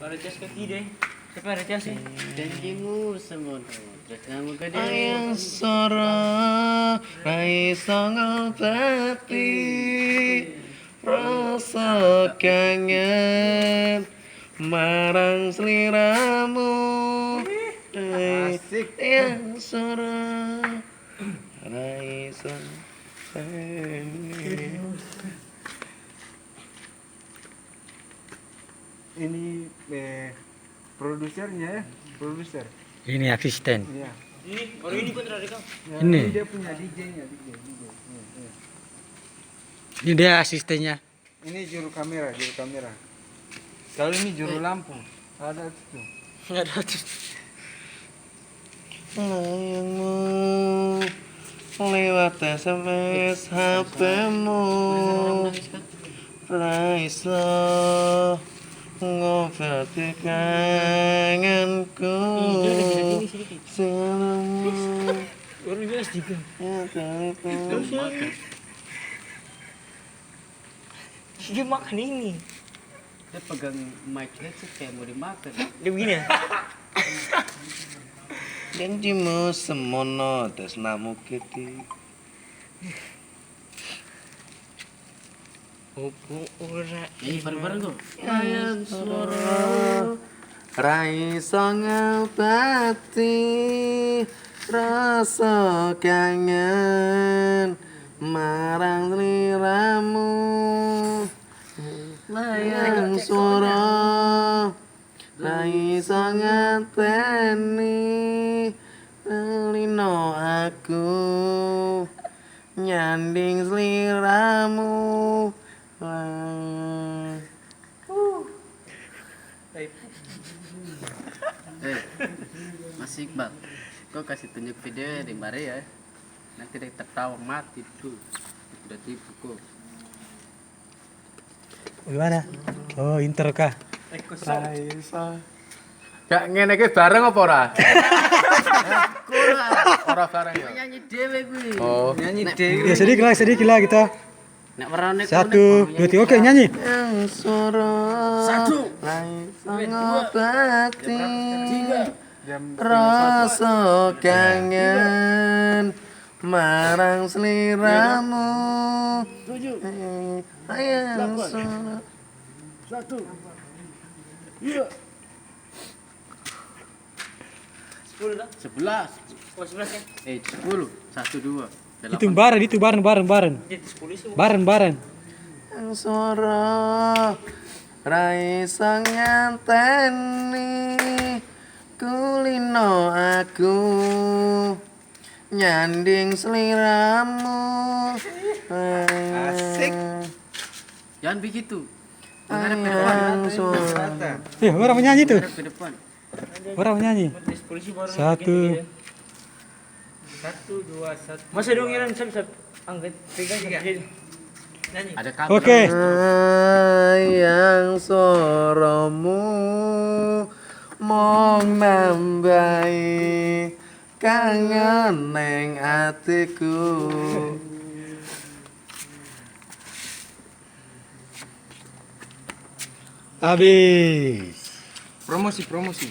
Varietas kaki deh. Siapa varietas sih? Janjimu semono tresnamu gede. Ayang sora raisa ngobati rasa kangen marang sliramu. Asik. Ayang sora raisa kangen. Ini produsernya ya, produser. Ini asisten. Iya. Ini baru ini pun direkam. Ya, Ini. dia punya DJ-nya, DJ. Iya. Ini dia asistennya. Ini juru kamera. Kalau ini juru lampu. Ada itu. Enggak ada tuh. Layangmu lewat SMS HP-mu Raisa ngobati kangenku selalu Baru ini sedikit. ya telepon. Dia makan ini. Dia pegang mic headset kayak mau dimakan. Dia begini ya. Janjimu semono tresnamu gede. Opo ora Ini bareng-bareng kok. Ayang sora raisa ngobati rasa kangen marang sliramu. Layang sora raisa ngateni lino aku nyanding sliramu. Mas Iqbal, kau kasih tunjuk video di mari ya. Nanti dia tertawa mati tuh. Udah tipu kok. Gimana? Oh, inter kah? Raisa. Gak ngene iki bareng apa ora? Ora bareng ya. Nyanyi dewe kuwi. Oh. Nyanyi dewe. Ya sedikit lah kita. Nek warnane 1, 2, 3, oke nyanyi. Yang soro. Satu. Raisa ngobati Jam rasa kangen marang sliramu. Ayang soro. 10 dah. 11. Oh 11 kan? 10. 1 2. Itu bareng. Jadi 10 semua. Bareng. Yang soro raisa nganteni kulino aku nyanding sliramu. Asik. Jangan begitu. Menghadap ke depan. Ayang soro. Orang menyanyi tuh. Menghadap ke depan. Orang menyanyi. Tes polisi baru. 1. 1 2 1. Masa dong Iran sab angkat pegang jadi. Nyanyi. Ada kabel. Oke. Ayang soromu mong nambahi kangen neng atiku. Habis. Promosi.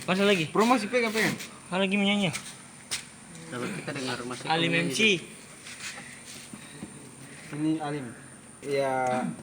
Masa lagi? Promosi pegang. Lagi menyanyi. Coba kita dengar Mas Eko Alim nyanyi. MC. Ini Alim. Ya